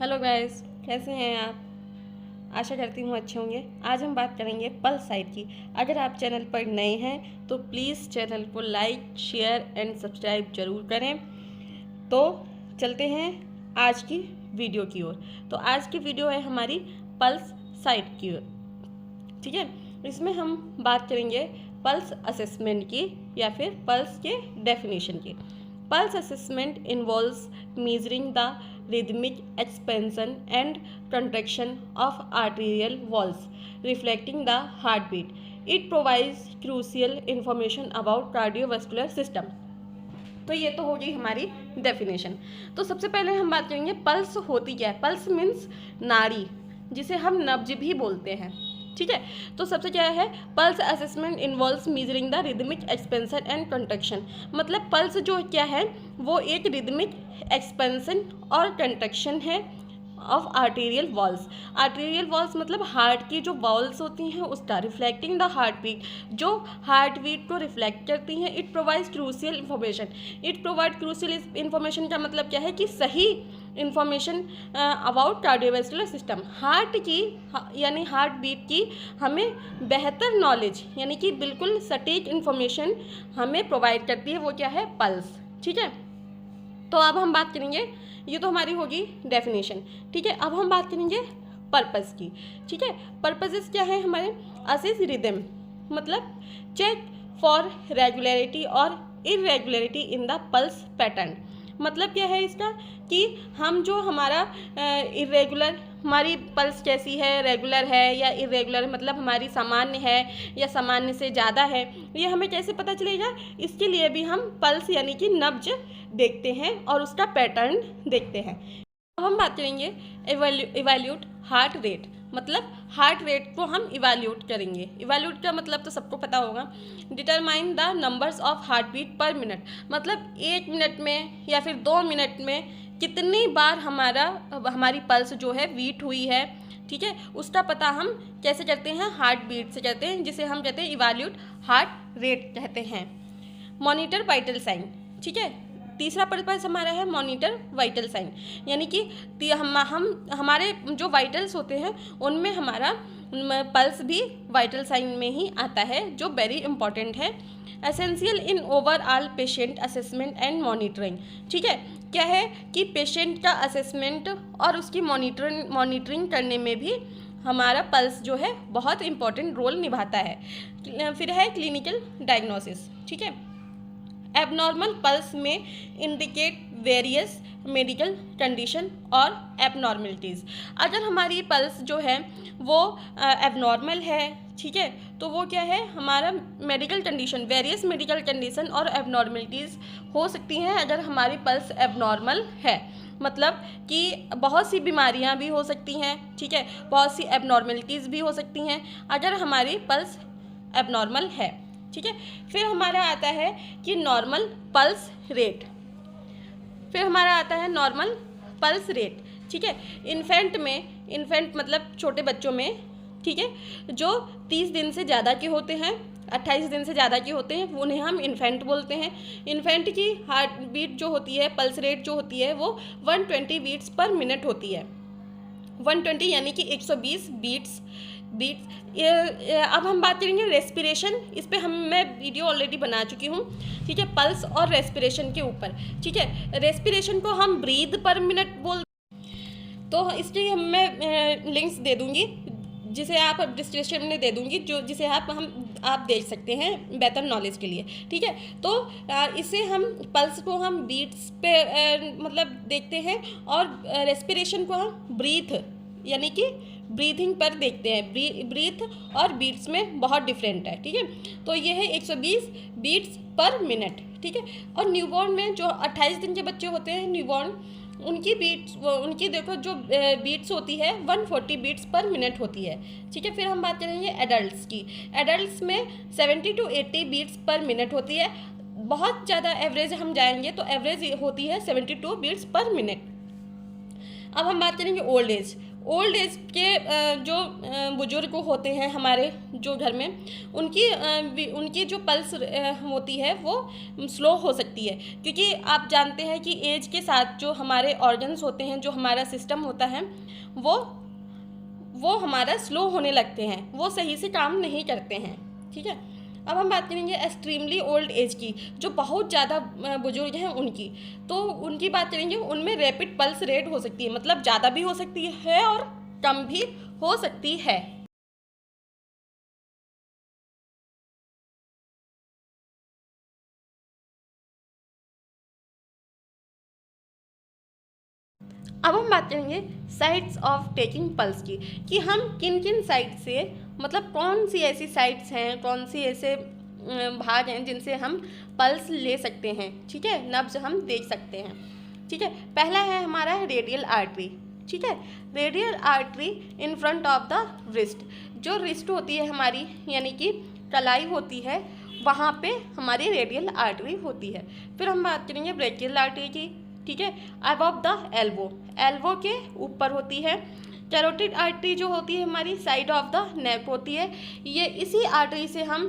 Hello guys, कैसे हैं आप? आशा करती हूँ अच्छे होंगे। आज हम बात करेंगे पल्स साइट की। अगर आप चैनल पर नए हैं तो प्लीज़ चैनल को लाइक, शेयर एंड सब्सक्राइब जरूर करें। तो चलते हैं आज की वीडियो की ओर। तो आज की वीडियो है हमारी पल्स साइट की ओर, ठीक है। इसमें हम बात करेंगे पल्स असेसमेंट की या फिर पल्स के डेफिनेशन की। Pulse assessment involves measuring the rhythmic expansion and contraction of arterial walls, reflecting the heartbeat. It provides crucial information about cardiovascular system. तो ये तो होगी हमारी डेफिनेशन। तो सबसे पहले हम बात करेंगे पल्स होती क्या है। पल्स मीन्स नाड़ी, जिसे हम नब्ज भी बोलते हैं, ठीक है। तो सबसे क्या है, pulse assessment involves measuring the rhythmic expansion and construction. मतलब पल्स जो क्या है वो एक रिदमिक एक्सपेंशन और कंट्रक्शन है of arterial walls. Arterial walls मतलब हार्ट की जो वॉल्स होती हैं उसका, रिफ्लेक्टिंग द हार्ट बीट, जो हार्ट बीट को रिफ्लेक्ट करती हैं। It provides crucial information. It provide crucial information का मतलब क्या है कि सही information about cardiovascular system. Heart की यानी हार्ट बीट की हमें बेहतर नॉलेज यानी कि बिल्कुल सटीक इन्फॉर्मेशन हमें प्रोवाइड करती है, वो क्या है, पल्स, ठीक है। तो अब हम बात करेंगे, ये तो हमारी होगी डेफिनेशन, ठीक है। अब हम बात करेंगे पर्पस की, ठीक है। पर्पसेस क्या है हमारे, असेस रिदम मतलब चेक फॉर रेगुलरिटी और irregularity in the pulse pattern. मतलब क्या है इसका कि हम जो हमारा इरेगुलर, हमारी पल्स कैसी है, रेगुलर है या इरेगुलर, मतलब हमारी सामान्य है या सामान्य से ज़्यादा है, ये हमें कैसे पता चलेगा। इसके लिए भी हम पल्स यानी कि नब्ज देखते हैं और उसका पैटर्न देखते हैं। अब हम बात करेंगे इवैल्यूट हार्ट रेट। मतलब हार्ट रेट को हम इवैल्यूट करेंगे। इवैल्यूट का मतलब तो सबको पता होगा, determine the numbers of heart beat per minute. मतलब 1 मिनट में या फिर 2 मिनट में कितनी बार हमारी पल्स जो है बीट हुई है, ठीक है, उसका पता हम कैसे करते हैं, हार्ट बीट से करते हैं, जिसे हम कहते हैं इवैल्यूट हार्ट रेट कहते हैं। मॉनिटर वाइटल साइन, ठीक है। तीसरा पर्पस हमारा है मॉनिटर वाइटल साइन, यानी कि हम हमारे जो वाइटल्स होते हैं उनमें हमारा पल्स भी वाइटल साइन में ही आता है, जो वेरी इंपॉर्टेंट है। Essential in overall patient assessment and monitoring, ठीक है। क्या है कि पेशेंट का असेसमेंट और उसकी मॉनिटरिंग करने में भी हमारा पल्स जो है बहुत इंपॉर्टेंट रोल निभाता है। फिर है क्लिनिकल डायग्नोसिस, ठीक है। एबनॉर्मल पल्स में इंडिकेट वेरियस मेडिकल कंडीशन और एबनॉर्मलिटीज़। अगर हमारी पल्स जो है वो एबनॉर्मल है, ठीक है, तो वो क्या है, हमारा medical condition, various medical condition और एबनॉर्मलिटीज़ हो सकती हैं अगर हमारी पल्स एबनॉर्मल है। मतलब कि बहुत सी बीमारियां भी हो सकती हैं, ठीक है, बहुत सी एबनॉर्मलिटीज़ भी हो सकती हैं अगर हमारी पल्स एबनॉर्मल है, ठीक है। फिर हमारा आता है कि नॉर्मल पल्स रेट। फिर हमारा आता है नॉर्मल पल्स रेट, ठीक है। इन्फेंट मतलब छोटे बच्चों में, ठीक है, जो 30 दिन से ज़्यादा के होते हैं, 28 दिन से ज़्यादा के होते हैं, उन्हें हम इन्फेंट बोलते हैं। इन्फेंट की हार्ट बीट जो होती है, पल्स रेट जो होती है, वो 120 बीट्स पर मिनट होती है। 120 यानी कि 120 बीट्स। अब हम बात करेंगे रेस्पिरेशन। इस पे मैं वीडियो ऑलरेडी बना चुकी हूँ, ठीक है, पल्स और रेस्पिरेशन के ऊपर, ठीक है। रेस्पिरेशन को हम ब्रीथ पर मिनट तो इसलिए मैं लिंक्स दे दूँगी, जिसे आप डिस्क्रिप्शन में दे दूँगी, जिसे आप देख सकते हैं बेहतर नॉलेज के लिए, ठीक है। तो इसे हम पल्स को हम बीट्स पे मतलब देखते हैं और रेस्पिरेशन को हम ब्रीथ यानी कि ब्रीथिंग पर देखते हैं। ब्रीथ और बीट्स में बहुत डिफरेंट है, ठीक है। तो ये है 120 बीट्स पर मिनट, ठीक है। और न्यूबॉर्न में जो 28 दिन के बच्चे होते हैं, न्यूबॉर्न, उनकी देखो जो बीट्स होती है 140 बीट्स पर मिनट होती है, ठीक है। फिर हम बात करेंगे एडल्ट्स की। एडल्ट्स में 70 to 80 बीट्स पर मिनट होती है। बहुत ज़्यादा एवरेज हम जाएंगे तो एवरेज होती है 72 बीट्स पर मिनट। अब हम बात करेंगे ओल्ड एज। ओल्ड एज के जो बुजुर्ग होते हैं हमारे जो घर में, उनकी जो पल्स होती है वो स्लो हो सकती है, क्योंकि आप जानते हैं कि एज के साथ जो हमारे ऑर्गन्स होते हैं, जो हमारा सिस्टम होता है, वो हमारा स्लो होने लगते हैं, वो सही से काम नहीं करते हैं। ठीक है, अब हम बात करेंगे एक्सट्रीमली ओल्ड एज की, जो बहुत ज़्यादा बुजुर्ग हैं उनकी। तो उनकी बात करेंगे, उनमें रैपिड पल्स रेट हो सकती है, मतलब ज़्यादा भी हो सकती है और कम भी हो सकती है। अब हम बात करेंगे साइट्स ऑफ टेकिंग पल्स की, कि हम किन किन साइट से, मतलब कौन सी ऐसी साइट्स हैं, कौन सी ऐसे भाग हैं जिनसे हम पल्स ले सकते हैं। ठीक है, नब्ज हम देख सकते हैं। ठीक है, पहला है हमारा रेडियल आर्टरी। ठीक है, radial artery in front of the wrist, जो रिस्ट होती है हमारी, यानी कि कलाई होती है, वहाँ पे हमारी रेडियल आर्टरी होती है। फिर हम बात करेंगे ब्रेकियल आर्टरी की। ठीक है, अबव द एल्बो, एल्बो के ऊपर होती है। कैरोटिड आर्टरी जो होती है हमारी साइड ऑफ द नेक होती है। ये इसी आर्टरी से हम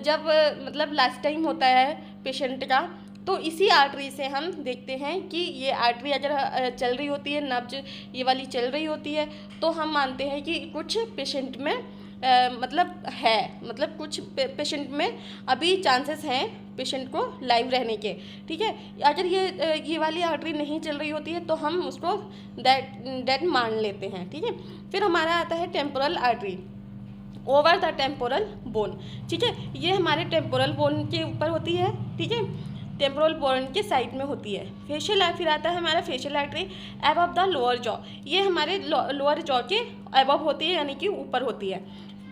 जब मतलब लास्ट टाइम होता है पेशेंट का, तो इसी आर्टरी से हम देखते हैं कि ये आर्टरी अगर चल रही होती है, नब्ज ये वाली चल रही होती है, तो हम मानते हैं कि कुछ पेशेंट में मतलब कुछ पेशेंट में अभी चांसेस हैं पेशेंट को लाइव रहने के। ठीक है, अगर ये वाली आर्टरी नहीं चल रही होती है तो हम उसको डेड मान लेते हैं। ठीक है, फिर हमारा आता है temporal artery over the temporal bone. ठीक है, ये हमारे टेम्पोरल बोन के ऊपर होती है। ठीक है, टेम्पोरल बोन के साइड में होती है। फेशियल, फिर आता है हमारा facial artery above the lower jaw, ये हमारे लोअर जॉ के अबव होती है, यानी कि ऊपर होती है।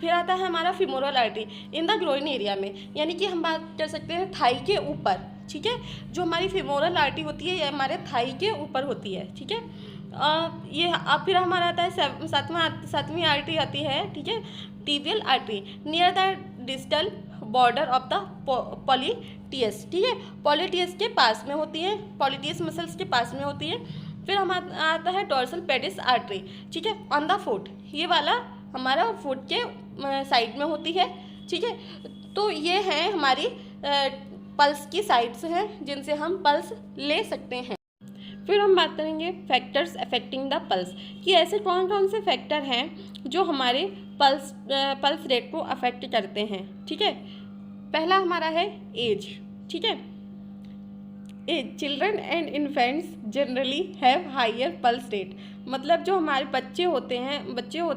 फिर आता है हमारा femoral artery in the groin area में, यानी कि हम बात कर सकते हैं थाई के ऊपर। ठीक है, जो हमारी फीमोरल आर्टरी होती है ये हमारे थाई के ऊपर होती है। ठीक है, ये फिर हमारा आता है सातवीं आर्टरी आती है। ठीक है, tibial artery near the distal border of the popliteus. ठीक है, पॉलीटियस के पास में होती है, पॉलीटियस मसल्स के पास में होती है। फिर हम आता है डोर्सल पेडिस आर्टरी। ठीक है, ऑन द फुट, ये वाला हमारा फुट के साइड में होती है। ठीक है, तो ये हैं हमारी पल्स की साइड्स हैं जिनसे हम पल्स ले सकते हैं। फिर हम बात करेंगे फैक्टर्स अफेक्टिंग द पल्स, कि ऐसे कौन कौन से फैक्टर हैं जो हमारे पल्स रेट को अफेक्ट करते हैं। ठीक है, पहला हमारा है एज। ठीक है, age, children and infants generally have higher pulse rate, मतलब जो हमारे बच्चे होते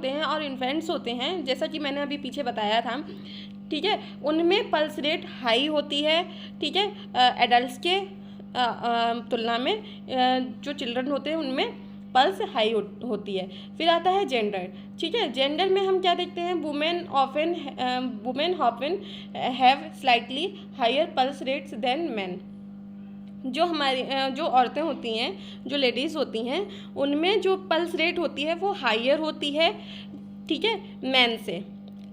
हैं और इन्फेंट्स होते हैं, जैसा कि मैंने अभी पीछे बताया था। ठीक है, उनमें पल्स रेट हाई होती है। ठीक है, एडल्ट्स के तुलना में जो चिल्ड्रन होते हैं उनमें पल्स हाई होती है। फिर आता है जेंडर। ठीक है, जेंडर में हम क्या देखते हैं, women often have slightly higher pulse rates than man, जो हमारी जो औरतें होती हैं, जो लेडीज़ होती हैं, उनमें जो पल्स रेट होती है वो हायर होती है। ठीक है, मैन से।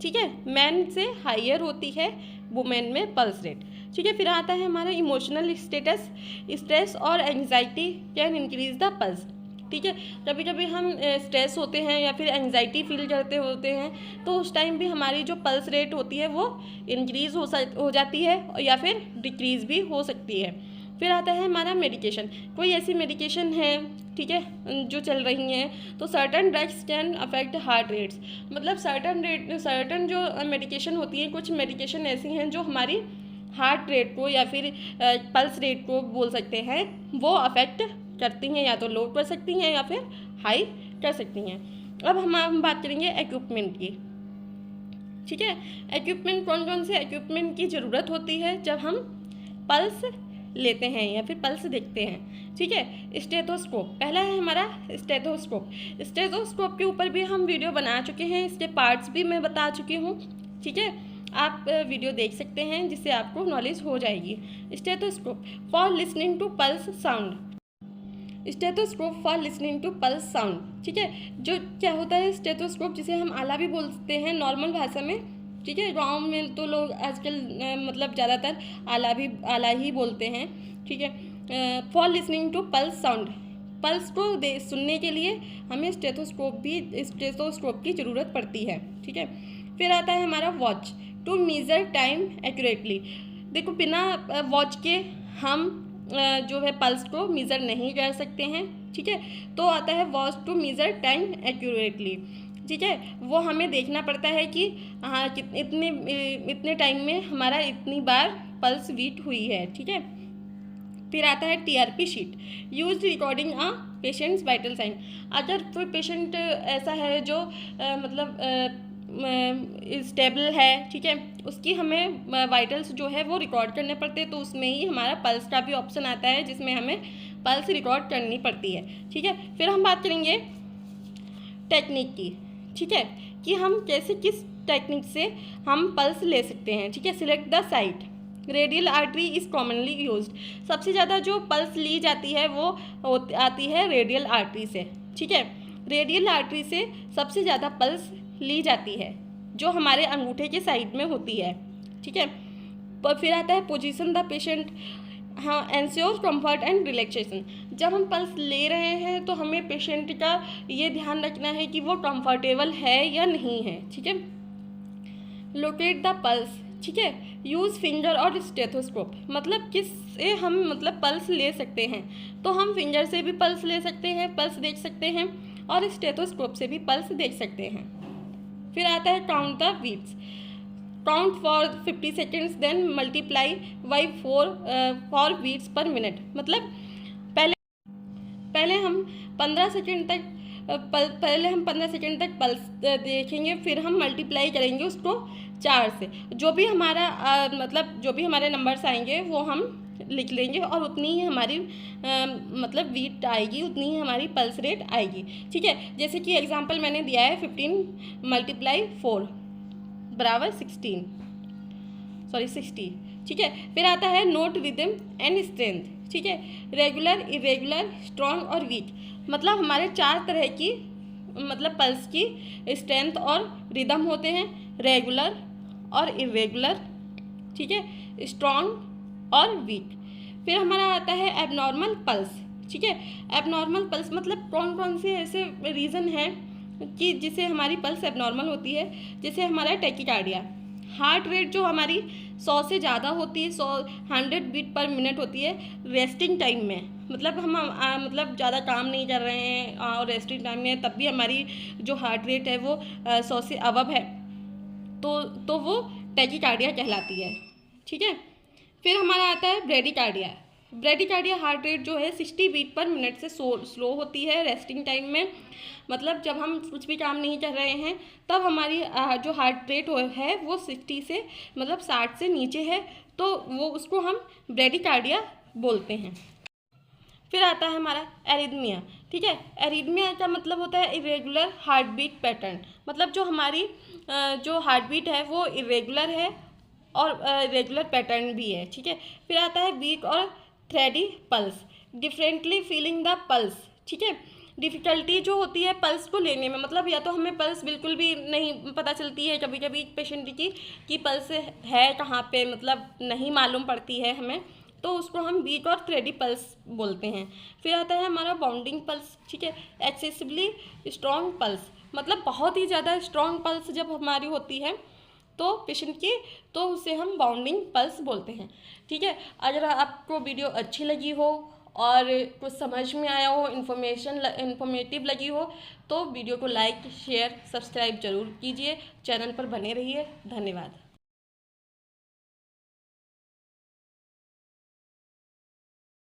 ठीक है, मैन से हायर होती है वुमेन में पल्स रेट। ठीक है, फिर आता है हमारा इमोशनल स्टेटस, स्ट्रेस और anxiety can increase the pulse. ठीक है, कभी कभी हम स्ट्रेस होते हैं या फिर एंग्जाइटी फील करते होते हैं, तो उस टाइम भी हमारी जो पल्स रेट होती है वो इंक्रीज़ हो जाती है या फिर डिक्रीज़ भी हो सकती है। फिर आता है हमारा मेडिकेशन, कोई ऐसी मेडिकेशन है, ठीक है, जो चल रही हैं, तो certain drugs can affect heart rates, मतलब सर्टन जो मेडिकेशन होती है, कुछ मेडिकेशन ऐसी हैं जो हमारी हार्ट रेट को या फिर पल्स रेट को बोल सकते हैं वो अफेक्ट करती हैं, या तो लो कर सकती हैं या फिर हाई कर सकती हैं। अब हम बात करेंगे इक्विपमेंट की। ठीक है, इक्विपमेंट, कौन कौन से इक्विपमेंट की ज़रूरत होती है जब हम पल्स लेते हैं या फिर पल्स देखते हैं। ठीक है, स्टेथोस्कोप, पहला है हमारा स्टेथोस्कोप। स्टेथोस्कोप के ऊपर भी हम वीडियो बना चुके हैं, इसके पार्ट्स भी मैं बता चुकी हूँ। ठीक है, आप वीडियो देख सकते हैं जिससे आपको नॉलेज हो जाएगी। Stethoscope for listening to pulse sound, stethoscope for listening to pulse sound. ठीक है, जो क्या होता है स्टेथोस्कोप, जिसे हम आला भी बोलते हैं नॉर्मल भाषा में। ठीक है, गांव में तो लोग आजकल मतलब ज़्यादातर आला ही बोलते हैं। ठीक है, for listening to pulse sound, pulse को सुनने के लिए हमें स्टेथोस्कोप की ज़रूरत पड़ती है। ठीक है, फिर आता है हमारा watch, to measure time accurately. देखो बिना वॉच के हम जो है पल्स को मेज़र नहीं कर सकते हैं। ठीक है, तो आता है watch to measure time accurately. ठीक है, वो हमें देखना पड़ता है कि हाँ इतने टाइम में हमारा इतनी बार पल्स बीट हुई है। ठीक है, फिर आता है TRP sheet, use recording a patient's vital sign. अगर कोई पेशेंट ऐसा है जो मतलब स्टेबल है, ठीक है, उसकी हमें वाइटल्स जो है वो रिकॉर्ड करने पड़ते हैं, तो उसमें ही हमारा पल्स का भी ऑप्शन आता है जिसमें हमें पल्स रिकॉर्ड करनी पड़ती है। ठीक है, फिर हम बात करेंगे टेक्निक की। ठीक है, कि हम कैसे किस टेक्निक से हम पल्स ले सकते हैं। ठीक है, select the site, radial artery is commonly used. सबसे ज़्यादा जो पल्स ली जाती है वो आती है रेडियल आर्टरी से। ठीक है, रेडियल आर्टरी से सबसे ज़्यादा पल्स ली जाती है जो हमारे अंगूठे के साइड में होती है। ठीक है, फिर आता है पोजीशन द पेशेंट, हाँ, एंश्योर कंफर्ट एंड रिलैक्सेशन। जब हम पल्स ले रहे हैं तो हमें पेशेंट का ये ध्यान रखना है कि वो कंफर्टेबल है या नहीं है। ठीक है, लोकेट द पल्स। ठीक है, यूज़ फिंगर और स्टेथोस्कोप, मतलब किससे हम मतलब पल्स ले सकते हैं, तो हम फिंगर से भी पल्स ले सकते हैं, पल्स देख सकते हैं, और स्टेथोस्कोप से भी पल्स देख सकते हैं। फिर आता है count the beats, count for 50 seconds then multiply by 4 beats per minute. मतलब पहले हम 15 सेकेंड तक पल्स देखेंगे, फिर हम मल्टीप्लाई करेंगे उसको 4 से। जो भी हमारा मतलब जो भी हमारे नंबर्स आएंगे वो हम लिख लेंगे और उतनी ही हमारी मतलब बीट आएगी, उतनी ही हमारी पल्स रेट आएगी। ठीक है, जैसे कि एग्जांपल मैंने दिया है 15 × 4 बराबर 60। ठीक है, फिर आता है नोट रिदम एंड स्ट्रेंथ। ठीक है, रेगुलर, इरेगुलर, स्ट्रॉन्ग और वीक। मतलब हमारे 4 तरह की मतलब पल्स की स्ट्रेंथ और रिदम होते हैं, रेगुलर और इरेगुलर, ठीक है, स्ट्रॉन्ग और वीक। फिर हमारा आता है एबनॉर्मल पल्स। ठीक है, एबनॉर्मल पल्स मतलब कौन कौन से ऐसे रीज़न हैं कि जिससे हमारी पल्स एबनॉर्मल होती है। जैसे हमारा टैकीकार्डिया, हार्ट रेट जो हमारी 100 से ज़्यादा होती है, 100 बीट पर मिनट होती है रेस्टिंग टाइम में, मतलब हम मतलब ज़्यादा काम नहीं कर रहे हैं और रेस्टिंग टाइम में, तब भी हमारी जो हार्ट रेट है वो 100 से अबव है, तो वो टैकीकार्डिया कहलाती है। ठीक है, फिर हमारा आता है ब्रेडिकार्डिया। ब्रेडिकार्डिया हार्ट रेट जो है 60 बीट पर मिनट से स्लो होती है रेस्टिंग टाइम में, मतलब जब हम कुछ भी काम नहीं कर रहे हैं तब हमारी जो हार्ट रेट है वो 60 से मतलब 60 से नीचे है, तो वो उसको हम ब्रेडिकार्डिया बोलते हैं। फिर आता है हमारा एरिथमिया। ठीक है, एरिथमिया का मतलब होता है इरेगुलर हार्ट बीट पैटर्न, मतलब जो हमारी जो हार्ट बीट है वो इरेगुलर है और रेगुलर पैटर्न भी है। ठीक है, फिर आता है वीक और thready pulse, differently feeling the pulse. ठीक है, डिफ़िकल्टी जो होती है पल्स को लेने में, मतलब या तो हमें पल्स बिल्कुल भी नहीं पता चलती है कभी कभी पेशेंट की कि पल्स है कहाँ पे, मतलब नहीं मालूम पड़ती है हमें, तो उसको हम वीक और थ्रेडी पल्स बोलते हैं। फिर आता है हमारा बाउंडिंग पल्स। ठीक है, एक्सेसिवली स्ट्रॉन्ग पल्स, मतलब बहुत ही ज़्यादा स्ट्रॉन्ग पल्स जब हमारी होती है तो पेशेंट की, तो उसे हम बाउंडिंग पल्स बोलते हैं। ठीक है, अगर आपको वीडियो अच्छी लगी हो और कुछ समझ में आया हो, इन्फॉर्मेटिव लगी हो, तो वीडियो को लाइक, शेयर, सब्सक्राइब जरूर कीजिए, चैनल पर बने रहिए। धन्यवाद।